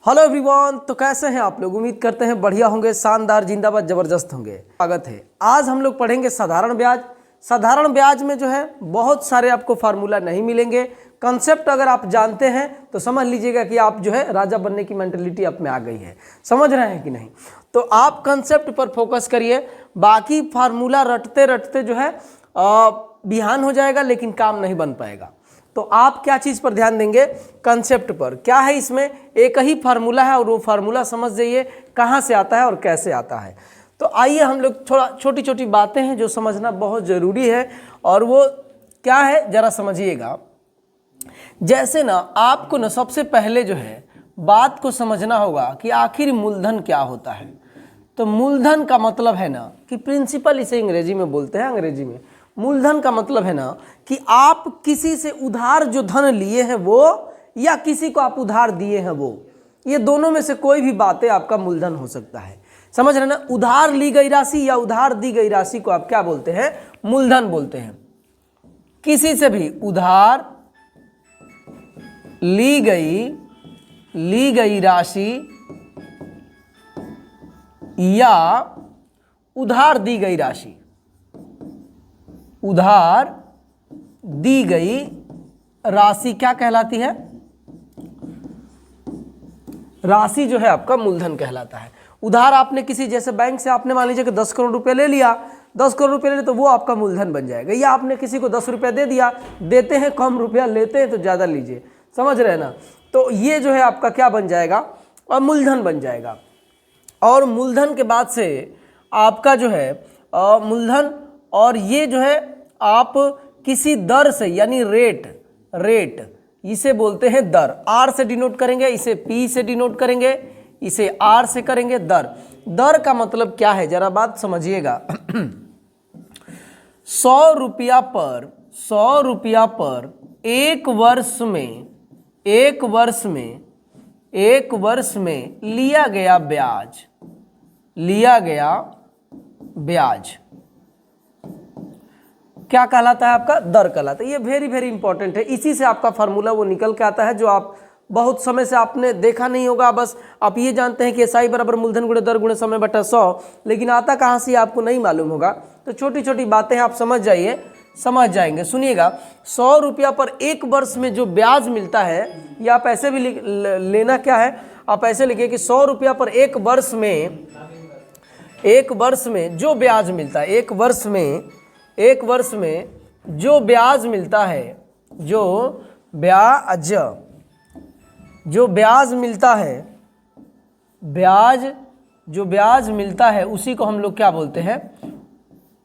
Hello everyone, तो कैसे हैं आप लोग। उम्मीद करते हैं बढ़िया होंगे, शानदार, जिंदाबाद, जबरदस्त होंगे। स्वागत है। आज हम लोग पढ़ेंगे साधारण ब्याज। साधारण ब्याज में जो है बहुत सारे आपको फार्मूला नहीं मिलेंगे। कंसेप्ट अगर आप जानते हैं तो समझ लीजिएगा कि आप जो है राजा बनने की मेंटेलिटी आप में आ गई है। समझ रहे हैं कि नहीं। तो आप कंसेप्ट पर फोकस करिए। बाकी फार्मूला रटते रटते जो है बिहान हो जाएगा, लेकिन काम नहीं बन पाएगा। तो आप क्या चीज़ पर ध्यान देंगे, कंसेप्ट पर। क्या है इसमें, एक ही फार्मूला है और वो फार्मूला समझ जाइए कहाँ से आता है और कैसे आता है। तो आइए हम लोग थोड़ा छोटी छोटी बातें हैं जो समझना बहुत ज़रूरी है, और वो क्या है ज़रा समझिएगा। जैसे ना आपको ना सबसे पहले जो है बात को समझना होगा कि आखिर मूलधन क्या होता है। तो मूलधन का मतलब है ना कि प्रिंसिपल, इसे अंग्रेजी में बोलते हैं। अंग्रेजी में मूलधन का मतलब है ना कि आप किसी से उधार जो धन लिए हैं वो, या किसी को आप उधार दिए हैं वो, ये दोनों में से कोई भी बातें आपका मूलधन हो सकता है। समझ रहे ना। उधार ली गई राशि या उधार दी गई राशि को आप क्या बोलते हैं, मूलधन बोलते हैं। किसी से भी उधार ली गई राशि या उधार दी गई राशि, उधार दी गई राशि क्या कहलाती है, राशि जो है आपका मूलधन कहलाता है। उधार आपने किसी, जैसे बैंक से आपने मान लीजिए कि 10 करोड़ रुपए ले लिया, 10 करोड़ रुपए ले लिया तो वो आपका मूलधन बन जाएगा। या आपने किसी को 10 रुपया दे दिया, देते हैं कम रुपया, लेते हैं तो ज़्यादा लीजिए। समझ रहे हैं ना। तो ये जो है आपका क्या बन जाएगा, और मूलधन बन जाएगा। और मूलधन के बाद से आपका जो है मूलधन, और ये जो है आप किसी दर से, यानी रेट इसे बोलते हैं दर। आर से डिनोट करेंगे, इसे पी से डिनोट करेंगे, इसे आर से करेंगे दर। दर का मतलब क्या है जरा बात समझिएगा। 100 रुपया पर एक वर्ष में लिया गया ब्याज क्या कहलाता है, आपका दर कहलाता है। ये वेरी वेरी इंपॉर्टेंट है। इसी से आपका फार्मूला वो निकल के आता है जो आप बहुत समय से आपने देखा नहीं होगा। बस आप ये जानते हैं कि SI बराबर मूलधन गुणे दर गुणे समय बटा 100, लेकिन आता कहाँ से आपको नहीं मालूम होगा। तो छोटी छोटी बातें आप समझ जाइए, समझ जाएंगे। सुनिएगा, 100 रुपया पर एक वर्ष में जो ब्याज मिलता है, या आप ऐसे भी लेना क्या है, आप ऐसे लिखिए कि 100 रुपया पर एक वर्ष में जो ब्याज मिलता है, एक वर्ष में जो ब्याज मिलता है, जो ब्याज मिलता है उसी को हम लोग क्या बोलते हैं,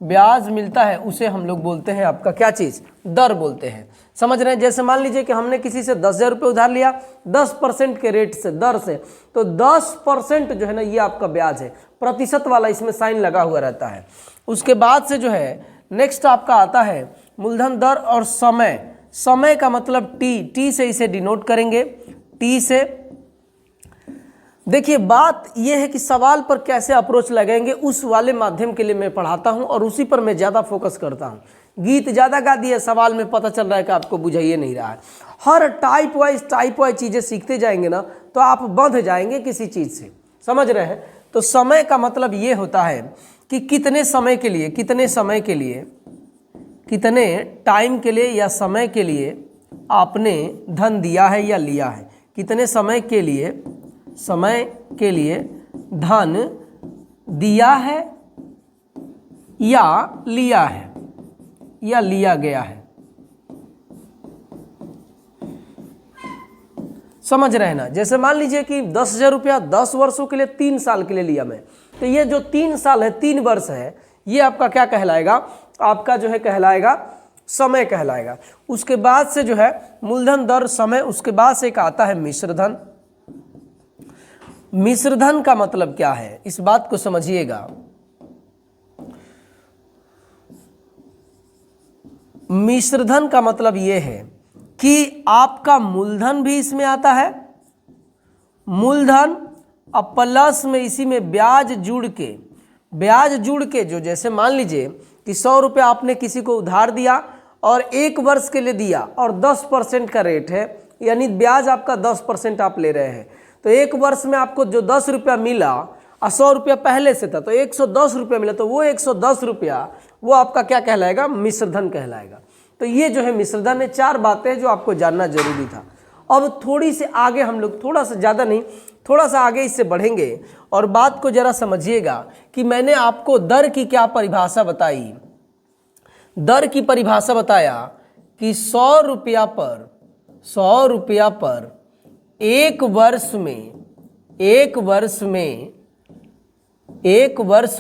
ब्याज मिलता है उसे हम लोग बोलते हैं आपका क्या चीज़, दर बोलते हैं। समझ रहे हैं। जैसे मान लीजिए कि हमने किसी से 10,000 रुपये उधार लिया 10% के रेट से, दर से, तो 10% जो है ना ये आपका ब्याज है। प्रतिशत वाला इसमें साइन लगा हुआ रहता है। उसके बाद से जो है नेक्स्ट आपका आता है मूलधन, दर और समय का मतलब टी से इसे डिनोट करेंगे, टी से। देखिए बात यह है कि सवाल पर कैसे अप्रोच लगेंगे उस वाले माध्यम के लिए मैं पढ़ाता हूं, और उसी पर मैं ज़्यादा फोकस करता हूं। गीत ज़्यादा गा दिए, सवाल में पता चल रहा है कि आपको बुझाइए नहीं रहा है। हर टाइप वाइज चीज़ें सीखते जाएंगे ना तो आप बंध जाएंगे किसी चीज़ से। समझ रहे हैं। तो समय का मतलब ये होता है कि कितने टाइम के लिए या समय के लिए आपने धन दिया है या लिया है। कितने समय के लिए धन दिया है या लिया है या लिया गया है। समझ रहे हैं ना। जैसे मान लीजिए कि 10,000 रुपया 10 वर्षों के लिए 3 साल के लिए लिया मैं, तो ये जो 3 साल है, 3 वर्ष है, ये आपका क्या कहलाएगा, आपका जो है कहलाएगा समय कहलाएगा। उसके बाद से जो है मूलधन, दर, समय। उसके बाद से एक आता है मिश्रधन। मिश्रधन का मतलब क्या है, इस बात को समझिएगा। मिश्रधन का मतलब यह है कि आपका मूलधन भी इसमें आता है, मूलधन अब प्लस में इसी में ब्याज जुड़ के जो, जैसे मान लीजिए कि 100 रुपये आपने किसी को उधार दिया और 1 वर्ष के लिए दिया और 10% का रेट है, यानी ब्याज आपका 10% आप ले रहे हैं। तो एक वर्ष में आपको जो 10 रुपया मिला और 100 रुपया पहले से था, तो 110 रुपया मिला, तो वो 110 रुपया वो आपका क्या कहलाएगा, मिश्रधन कहलाएगा। तो ये जो है मिश्रधन है। 4 बातें जो आपको जानना जरूरी था। अब थोड़ी सी आगे हम लोग, थोड़ा सा ज़्यादा नहीं, थोड़ा सा आगे इससे बढ़ेंगे और बात को जरा समझिएगा कि मैंने आपको दर की क्या परिभाषा बताई। दर की परिभाषा बताया कि 100 रुपया पर एक वर्ष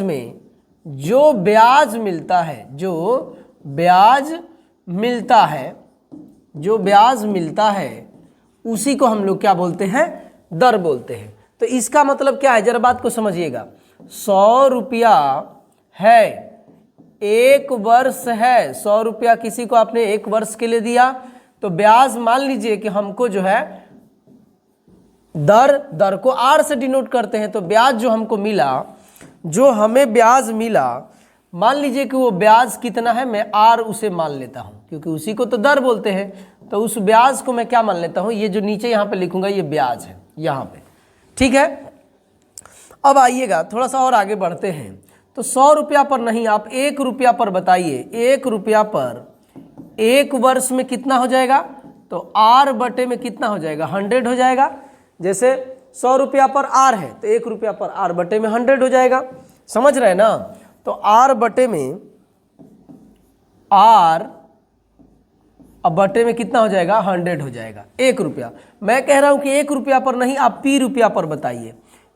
में जो ब्याज मिलता है उसी को हम लोग क्या बोलते हैं, दर बोलते हैं। तो इसका मतलब क्या है, जरा बात को समझिएगा। 100 रुपया है, एक वर्ष है, 100 रुपया किसी को आपने एक वर्ष के लिए दिया, तो ब्याज मान लीजिए कि हमको जो है दर को आर से डिनोट करते हैं। तो ब्याज जो हमको मिला, जो हमें ब्याज मिला, मान लीजिए कि वो ब्याज कितना है, मैं आर उसे मान लेता हूं क्योंकि उसी को तो दर बोलते हैं। तो उस ब्याज को मैं क्या मान लेता हूं, ये जो नीचे यहां पे लिखूंगा ये ब्याज है यहां पे, ठीक है। अब आइएगा थोड़ा सा और आगे बढ़ते हैं। तो 100 रुपया पर नहीं, आप 1 रुपया पर बताइए। 1 रुपया पर एक वर्ष में कितना हो जाएगा, तो आर बटे में कितना हो जाएगा, 100 हो जाएगा। जैसे 100 रुपया पर आर है तो 1 रुपया पर आर बटे में 100 हो जाएगा, समझ रहे हैं ना। तो आर बटे में आर अब बटे में कितना हो जाएगा, 100 हो जाएगा। 1 रुपया, मैं कह रहा हूं कि 1 रुपया पर नहीं, आप पी रुपया पर बताइए।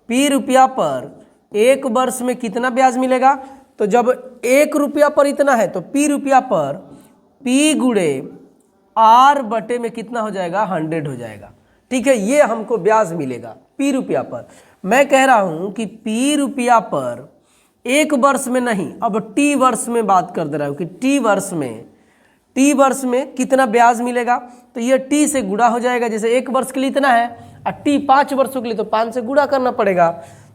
पी रुपया पर एक वर्ष में कितना ब्याज मिलेगा, तो जब 1 रुपया पर इतना है तो पी रुपया पर पी गुणे आर बटे में कितना हो जाएगा, 100 हो जाएगा, ठीक है। ये हमको ब्याज मिलेगा पी रुपया पर। मैं कह रहा हूं कि पी रुपया पर एक वर्ष में नहीं, अब टी वर्ष में बात कर दे रहा हूं कि टी वर्ष में कितना ब्याज मिलेगा, तो ये टी से गुणा हो जाएगा। जैसे 1 वर्ष के लिए इतना है और टी 5 वर्षों के लिए, तो 5 से गुणा करना पड़ेगा।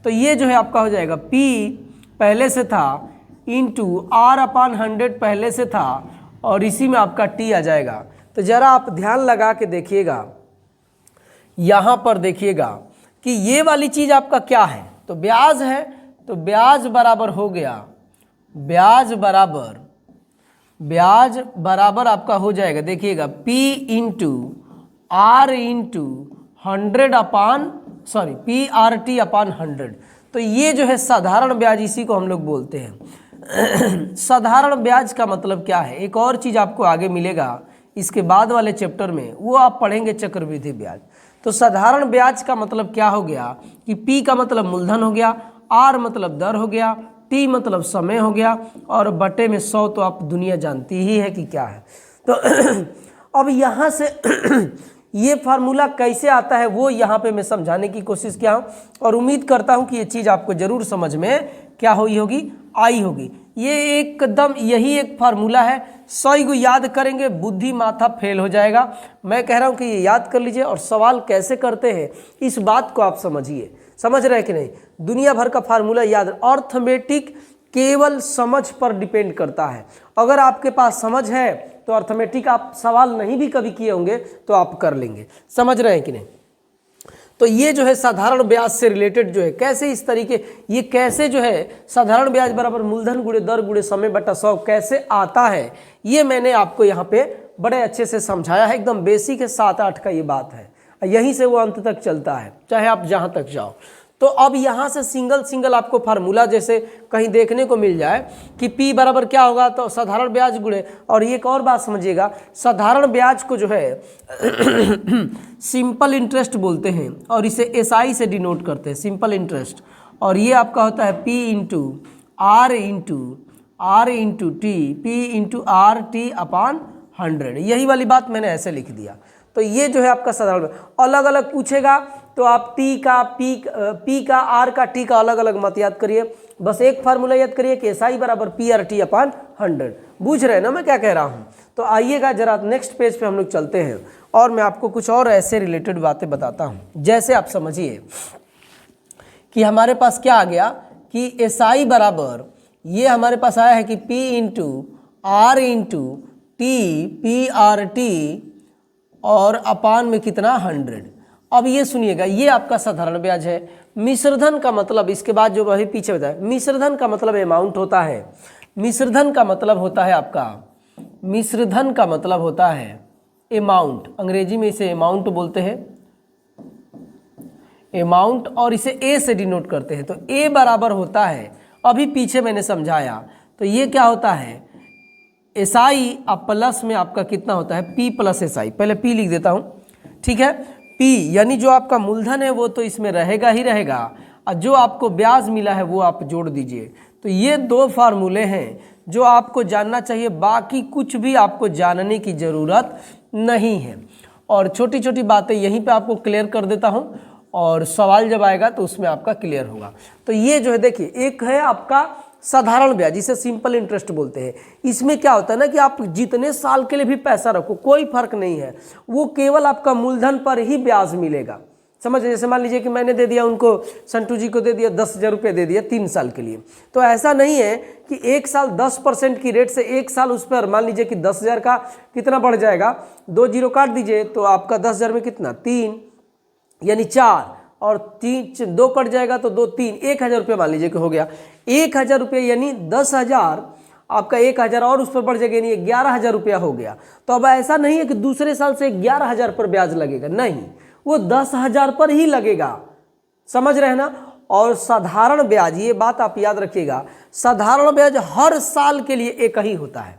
तो ये जो है आपका हो जाएगा पी पहले से था इंटू आर अपान 100 पहले से था और इसी में आपका टी आ जाएगा। तो जरा आप ध्यान लगा के देखिएगा, यहां पर देखिएगा कि ये वाली चीज आपका क्या है, तो ब्याज है। तो ब्याज बराबर हो गया, ब्याज बराबर आपका हो जाएगा, देखिएगा P into R into 100 upon PRT upon 100। तो ये जो है साधारण ब्याज, इसी को हम लोग बोलते हैं। साधारण ब्याज का मतलब क्या है, एक और चीज आपको आगे मिलेगा इसके बाद वाले चैप्टर में, वो आप पढ़ेंगे चक्रवृद्धि ब्याज। तो साधारण ब्याज का मतलब क्या हो गया कि P का मतलब मूलधन हो गया, R मतलब दर हो गया, T मतलब समय हो गया और बटे में 100 तो आप दुनिया जानती ही है कि क्या है। तो अब यहाँ से ये फार्मूला कैसे आता है वो यहाँ पे मैं समझाने की कोशिश किया हूँ और उम्मीद करता हूँ कि ये चीज़ आपको जरूर समझ में क्या हुई होगी, आई होगी। ये एकदम यही एक फार्मूला है, 100 को याद करेंगे बुद्धि माथा फेल हो जाएगा। मैं कह रहा हूँ कि ये याद कर लीजिए और सवाल कैसे करते हैं इस बात को आप समझिए। समझ रहे हैं कि नहीं, दुनिया भर का फार्मूला याद। अर्थमेटिक केवल समझ पर डिपेंड करता है। अगर आपके पास समझ है तो अर्थमेटिक आप सवाल नहीं भी कभी किए होंगे तो आप कर लेंगे। समझ रहे हैं कि नहीं। तो ये जो है साधारण ब्याज से रिलेटेड जो है, कैसे इस तरीके, ये कैसे जो है साधारण ब्याज बराबर मूलधन गुणे दर गुणे समय बटा 100 कैसे आता है, ये मैंने आपको यहाँ पे बड़े अच्छे से समझाया है। एकदम बेसिक है, 7-8 का ये बात है, यहीं से वो अंत तक चलता है चाहे आप जहाँ तक जाओ। तो अब यहाँ से सिंगल आपको फार्मूला जैसे कहीं देखने को मिल जाए कि P बराबर क्या होगा, तो साधारण ब्याज गुणे, और एक और बात समझिएगा, साधारण ब्याज को जो है सिंपल इंटरेस्ट बोलते हैं और इसे SI से डिनोट करते हैं, सिंपल इंटरेस्ट। और ये आपका होता है P into R into T, P into RT अपान 100। यही वाली बात मैंने ऐसे लिख दिया। तो ये जो है आपका साधारण, अलग अलग पूछेगा तो आप P का R का T का अलग अलग मत याद करिए, बस एक फार्मूला याद करिए कि SI बराबर PRT अपान 100। बूझ रहे हैं ना मैं क्या कह रहा हूँ। तो आइएगा जरा नेक्स्ट पेज पे हम लोग चलते हैं और मैं आपको कुछ और ऐसे रिलेटेड बातें बताता हूँ। जैसे आप समझिए कि हमारे पास क्या आ गया कि SI बराबर, ये हमारे पास आया है कि P into R into T PRT और अपान में कितना 100। अब ये सुनिएगा, ये आपका साधारण ब्याज है। मिश्रधन का मतलब, इसके बाद जो वही पीछे बताया, मिश्रधन का मतलब अमाउंट होता है। मिश्रधन का मतलब होता है आपका, मिश्रधन का मतलब होता है अमाउंट, अंग्रेजी में इसे अमाउंट बोलते हैं, अमाउंट, और इसे ए से डिनोट करते हैं। तो ए बराबर होता है, अभी पीछे मैंने समझाया, तो ये क्या होता है एसआई, अब प्लस में आपका कितना होता है पी प्लस एसआई। पहले पी लिख देता हूँ, ठीक है। पी यानी जो आपका मूलधन है वो तो इसमें रहेगा ही रहेगा, और जो आपको ब्याज मिला है वो आप जोड़ दीजिए। तो ये दो फार्मूले हैं जो आपको जानना चाहिए, बाकी कुछ भी आपको जानने की ज़रूरत नहीं है। और छोटी छोटी बातें यहीं पे आपको क्लियर कर देता हूँ, और सवाल जब आएगा तो उसमें आपका क्लियर होगा। तो ये जो है देखिए, एक है आपका साधारण ब्याज, जिसे सिंपल इंटरेस्ट बोलते हैं। इसमें क्या होता है ना कि आप जितने साल के लिए भी पैसा रखो कोई फर्क नहीं है, वो केवल आपका मूलधन पर ही ब्याज मिलेगा। समझ, जैसे मान लीजिए कि मैंने दे दिया उनको, संटू जी को दे दिया 10,000 रुपये दे दिया 3 साल के लिए, तो ऐसा नहीं है कि एक साल 10% की रेट से एक साल उस पर मान लीजिए कि 10,000 का कितना बढ़ जाएगा, 2 जीरो काट दीजिए तो आपका 10,000 में कितना 3 यानी 4, और 3 2 कट जाएगा तो 2 3 1,000 रुपये मान लीजिए कि हो गया। 1,000 रुपये यानी 10,000 आपका 1,000 और उस पर बढ़ जाएगा, यानी 11,000 रुपया हो गया। तो अब ऐसा नहीं है कि दूसरे साल से 11,000 पर ब्याज लगेगा, नहीं, वो 10,000 पर ही लगेगा। समझ रहे हैं ना। और साधारण ब्याज, ये बात आप याद रखिएगा, साधारण ब्याज हर साल के लिए एक ही होता है।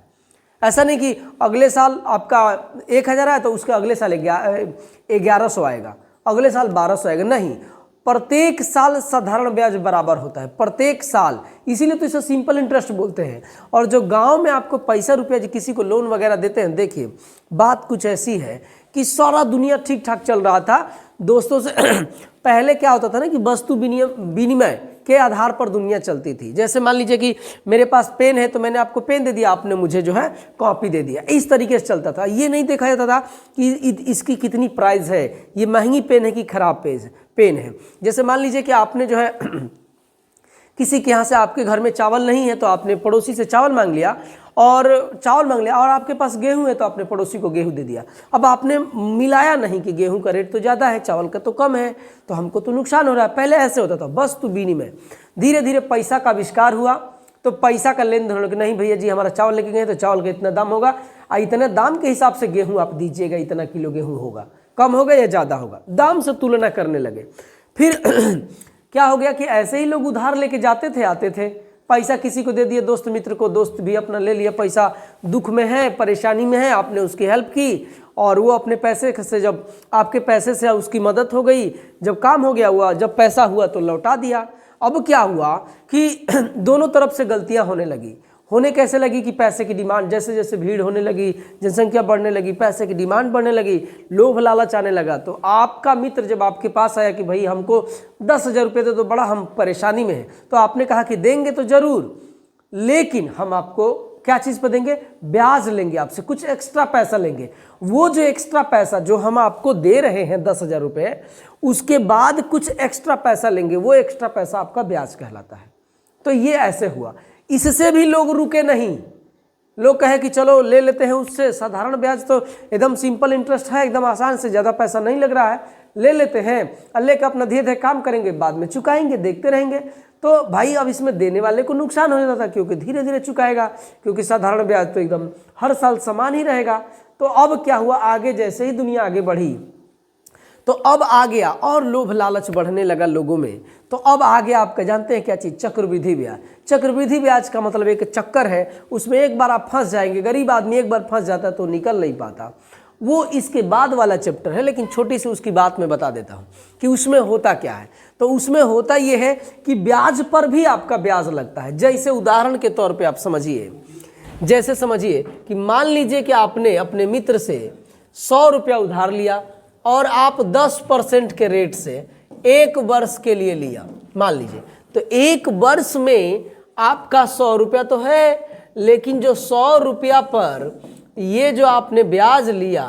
ऐसा नहीं कि अगले साल आपका 1,000 आया तो उसके अगले साल 1,100 आएगा, अगले साल 1,200 आएगा, नहीं, प्रत्येक साल साधारण ब्याज बराबर होता है, प्रत्येक साल। इसीलिए तो इसे सिंपल इंटरेस्ट बोलते हैं। और जो गांव में आपको पैसा रुपया किसी को लोन वगैरह देते हैं, देखिए बात कुछ ऐसी है कि सारा दुनिया ठीक ठाक चल रहा था दोस्तों से पहले क्या होता था ना कि वस्तु विनिमय के आधार पर दुनिया चलती थी। जैसे मान लीजिए कि मेरे पास पेन है तो मैंने आपको पेन दे दिया, आपने मुझे जो है कॉपी दे दिया, इस तरीके से चलता था। ये नहीं देखा जाता था कि इसकी कितनी प्राइस है, ये महंगी पेन है कि खराब पेन है। जैसे मान लीजिए कि आपने जो है किसी के यहाँ से, आपके घर में चावल नहीं है तो आपने पड़ोसी से चावल मांग लिया, और आपके पास गेहूं है तो आपने पड़ोसी को गेहूं दे दिया। अब आपने मिलाया नहीं कि गेहूं का रेट तो ज़्यादा है, चावल का तो कम है, तो हमको तो नुकसान हो रहा है। पहले ऐसे होता था वस्तु विनिमय। धीरे धीरे पैसा का आविष्कार हुआ तो पैसा का लेन देन, नहीं भैया जी हमारा चावल लेके गए तो चावल का इतना दाम होगा, इतने दाम के हिसाब से गेहूँ आप दीजिएगा, इतना किलो गेहूँ होगा, कम होगा या ज़्यादा होगा, दाम से तुलना करने लगे। फिर क्या हो गया कि ऐसे ही लोग उधार लेके जाते थे, आते थे, पैसा किसी को दे दिए, दोस्त मित्र को, दोस्त भी अपना ले लिया, पैसा दुख में है, परेशानी में है, आपने उसकी हेल्प की, और वो अपने पैसे से, जब आपके पैसे से उसकी मदद हो गई, जब काम हो गया हुआ, जब पैसा हुआ तो लौटा दिया। अब क्या हुआ कि दोनों तरफ से गलतियां होने लगी। होने कैसे लगी कि पैसे की डिमांड, जैसे जैसे भीड़ होने लगी, जनसंख्या बढ़ने लगी, पैसे की डिमांड बढ़ने लगी, लोभ लालच आने लगा। तो आपका मित्र जब आपके पास आया कि भाई हमको 10,000 रुपये दे दो, बड़ा हम परेशानी में हैं, तो आपने कहा कि देंगे तो ज़रूर, लेकिन हम आपको क्या चीज़ पर देंगे, ब्याज लेंगे, आपसे कुछ एक्स्ट्रा पैसा लेंगे। वो जो एक्स्ट्रा पैसा जो हम आपको दे रहे हैं 10,000 रुपये, उसके बाद कुछ एक्स्ट्रा पैसा लेंगे, वो एक्स्ट्रा पैसा आपका ब्याज कहलाता है। तो ये ऐसे हुआ। इससे भी लोग रुके नहीं, लोग कहे कि चलो ले लेते हैं उससे, साधारण ब्याज तो एकदम सिंपल इंटरेस्ट है, एकदम आसान से, ज़्यादा पैसा नहीं लग रहा है, ले लेते हैं, अल्ले का अपना धीरे धीरे काम करेंगे, बाद में चुकाएंगे, देखते रहेंगे। तो भाई अब इसमें देने वाले को नुकसान हो जाता था, क्योंकि धीरे धीरे चुकाएगा, क्योंकि साधारण ब्याज तो एकदम हर साल समान ही रहेगा। तो अब क्या हुआ, आगे जैसे ही दुनिया आगे बढ़ी तो अब आ गया और लोभ लालच बढ़ने लगा लोगों में। तो अब आ गया, आपका जानते हैं क्या चीज़, चक्रवृद्धि ब्याज। चक्रवृद्धि ब्याज का मतलब एक चक्कर है, उसमें एक बार आप फंस जाएंगे। गरीब आदमी एक बार फंस जाता है तो निकल नहीं पाता। वो इसके बाद वाला चैप्टर है, लेकिन छोटी सी उसकी बात मैं बता देता हूँ कि उसमें होता क्या है। तो उसमें होता ये है कि ब्याज पर भी आपका ब्याज लगता है। जैसे उदाहरण के तौर पे आप समझिए, जैसे समझिए कि मान लीजिए कि आपने अपने मित्र से 100 रुपया उधार लिया और आप 10% के रेट से 1 वर्ष के लिए लिया, मान लीजिए। तो 1 वर्ष में आपका 100 रुपया तो है, लेकिन जो 100 रुपया पर ये जो आपने ब्याज लिया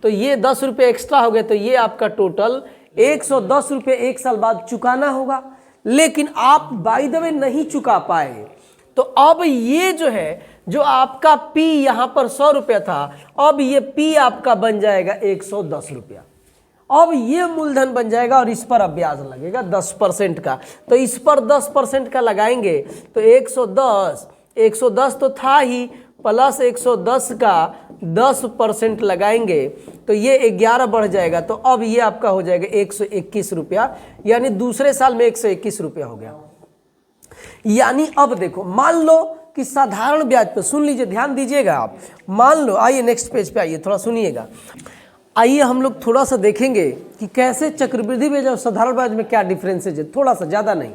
तो ये 10 रुपये एक्स्ट्रा हो गए, तो ये आपका टोटल 110 रुपये 1 साल बाद चुकाना होगा। लेकिन आप बाय द वे नहीं चुका पाए, तो अब ये जो है जो आपका P यहाँ पर 100 रुपया था, अब ये P आपका बन जाएगा 110 रुपया। अब ये मूलधन बन जाएगा और इस पर अब ब्याज लगेगा 10% का। तो इस पर 10% का लगाएंगे तो 110 तो था ही, प्लस 110 का 10% लगाएंगे तो ये 11 बढ़ जाएगा। तो अब ये आपका हो जाएगा 121 रुपया, यानी दूसरे साल में 121 रुपया हो गया। यानी अब देखो, मान लो कि साधारण ब्याज पे, सुन लीजिए, ध्यान दीजिएगा आप, मान लो, आइए नेक्स्ट पेज पे आइए, थोड़ा सुनिएगा। आइए हम लोग थोड़ा सा देखेंगे कि कैसे चक्रवृद्धि ब्याज और साधारण ब्याज में क्या डिफरेंसेज है, थोड़ा सा, ज़्यादा नहीं।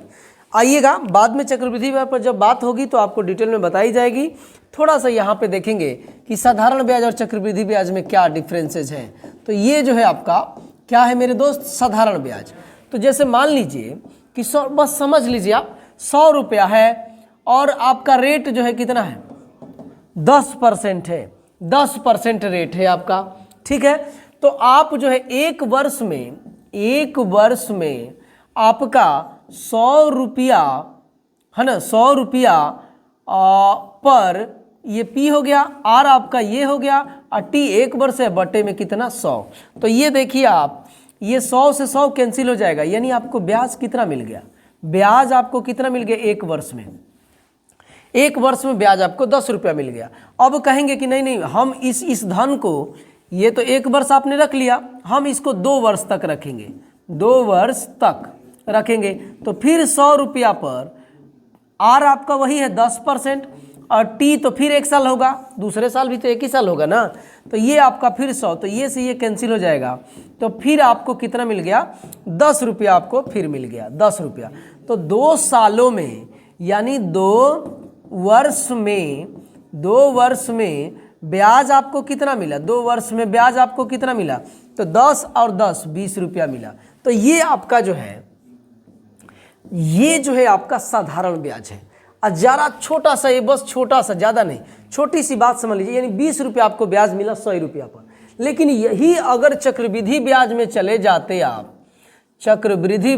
आइएगा, बाद में चक्रवृद्धि ब्याज पर जब बात होगी तो आपको डिटेल में बताई जाएगी। थोड़ा सा यहाँ पे देखेंगे कि साधारण ब्याज और चक्रवृद्धि ब्याज में क्या डिफरेंसेज हैं। तो ये जो है आपका क्या है मेरे दोस्त, साधारण ब्याज। तो जैसे मान लीजिए कि बस समझ लीजिए आप, 100 रुपया है और आपका रेट जो है कितना है, 10% है, 10% रेट है आपका, ठीक है। तो आप जो है एक वर्ष में आपका 100 रुपया है ना, 100 रुपया पर ये P हो गया, R आपका ये हो गया, और T एक वर्ष है, बटे में कितना, 100। तो ये देखिए आप, ये 100 से 100 कैंसिल हो जाएगा, यानी आपको ब्याज कितना मिल गया, ब्याज आपको कितना मिल गया एक वर्ष में, एक वर्ष में ब्याज आपको 10 रुपया मिल गया। अब कहेंगे कि नहीं हम इस धन को, ये तो एक वर्ष आपने रख लिया, हम इसको 2 वर्ष तक रखेंगे, 2 वर्ष तक रखेंगे। तो फिर 100 रुपया पर R आपका वही है 10%, और T तो फिर 1 साल होगा, दूसरे साल भी तो 1 ही साल होगा ना। तो ये आपका फिर 100, तो ये से ये कैंसिल हो जाएगा। तो फिर आपको कितना मिल गया, 10 रुपया आपको फिर मिल गया, 10 रुपया। तो 2 सालों में, यानी 2 वर्ष में ब्याज आपको कितना मिला, 2 वर्ष में ब्याज आपको कितना मिला, तो 10 और 10 20 रुपया मिला। तो ये आपका जो है, ये जो है आपका साधारण ब्याज है। जरा छोटा सा, ये बस छोटा सा, ज़्यादा नहीं, छोटी सी बात समझ लीजिए, यानी 20 रुपया आपको ब्याज मिला 100 रुपया पर। लेकिन यही अगर चक्रवृद्धि ब्याज में चले जाते आप, चक्रवृद्धि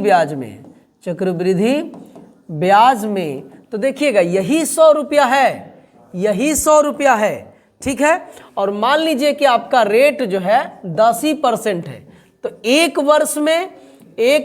ब्याज में तो देखिएगा यही 100 रुपया है, यही 100 रुपया है, ठीक है। और मान लीजिए कि आपका रेट जो है 10% है, तो एक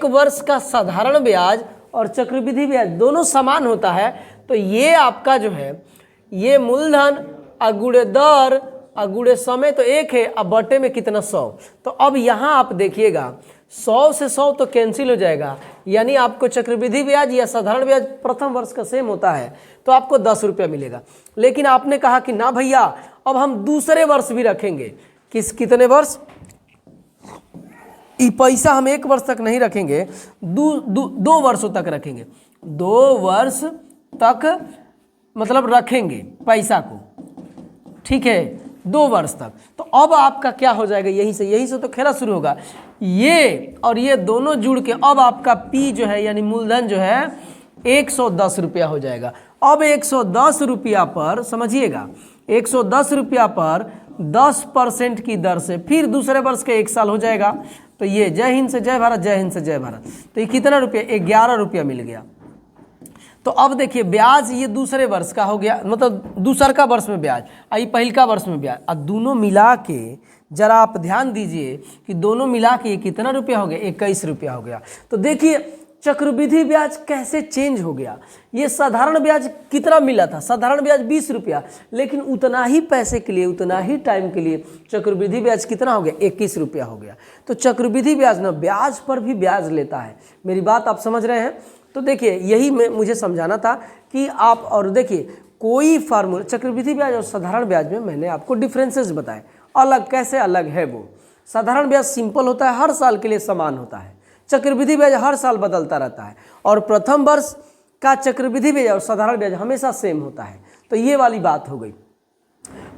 वर्ष का साधारण ब्याज और चक्रवृद्धि ब्याज दोनों समान होता है। तो ये आपका जो है, ये मूलधन अगुड़े दर अगुड़े समय तो एक है, अब बटे में कितना, 100। तो अब यहाँ आप देखिएगा 100 से 100 तो कैंसिल हो जाएगा, यानी आपको चक्रवृद्धि ब्याज या साधारण ब्याज प्रथम वर्ष का सेम होता है, तो आपको 10 रुपया मिलेगा। लेकिन आपने कहा कि ना भैया, अब हम दूसरे वर्ष भी रखेंगे, कितने वर्ष, ये पैसा हम 1 वर्ष तक नहीं रखेंगे, 2 वर्षों तक रखेंगे, 2 वर्ष तक मतलब रखेंगे पैसा को, ठीक है, 2 वर्ष तक। तो अब आपका क्या हो जाएगा, यही से तो खेला शुरू होगा, ये और ये दोनों जुड़ के अब आपका P जो है, यानी मूलधन जो है 110 रुपया हो जाएगा। अब 110 रुपया पर, समझिएगा, 110 रुपया पर 10% की दर से फिर दूसरे वर्ष का 1 साल हो जाएगा। तो ये जय हिंद से जय भारत, जय हिंद से जय भारत। तो ये कितना रुपया, 11 रुपया मिल गया। तो अब देखिए ब्याज ये दूसरे वर्ष का हो गया, मतलब दूसर का वर्ष में ब्याज, आई पहल का वर्ष में ब्याज, अब दोनों मिला के जरा आप ध्यान दीजिए कि दोनों मिला के कितना रुपया हो गया, 21 रुपया हो गया। तो देखिए चक्रवृद्धि ब्याज कैसे चेंज हो गया। ये साधारण ब्याज कितना मिला था, साधारण ब्याज 20 रुपया, लेकिन उतना ही पैसे के लिए, उतना ही टाइम के लिए चक्रवृद्धि ब्याज कितना हो गया, 21 रुपया हो गया। तो चक्रवृद्धि ब्याज ना ब्याज पर भी ब्याज लेता है। मेरी बात आप समझ रहे हैं। तो देखिए यही मुझे समझाना था कि आप, और देखिए कोई फार्मूला चक्रवृद्धि ब्याज और साधारण ब्याज में मैंने आपको डिफरेंसेस बताए, अलग कैसे अलग है वो। साधारण ब्याज सिंपल होता है, हर साल के लिए समान होता है, चक्रवृद्धि ब्याज हर साल बदलता रहता है, और प्रथम वर्ष का चक्रवृद्धि ब्याज और साधारण ब्याज हमेशा सेम होता है। तो ये वाली बात हो गई।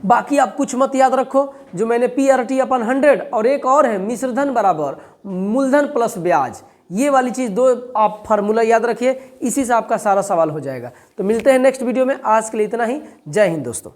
बाकी आप कुछ मत याद रखो, जो मैंने PRT/100 और एक और है मिश्रधन बराबर मूलधन प्लस ब्याज, ये वाली चीज़ 2 आप फार्मूला याद रखिए, इसी से आपका सारा सवाल हो जाएगा। तो मिलते हैं नेक्स्ट वीडियो में, आज के लिए इतना ही। जय हिंद दोस्तों।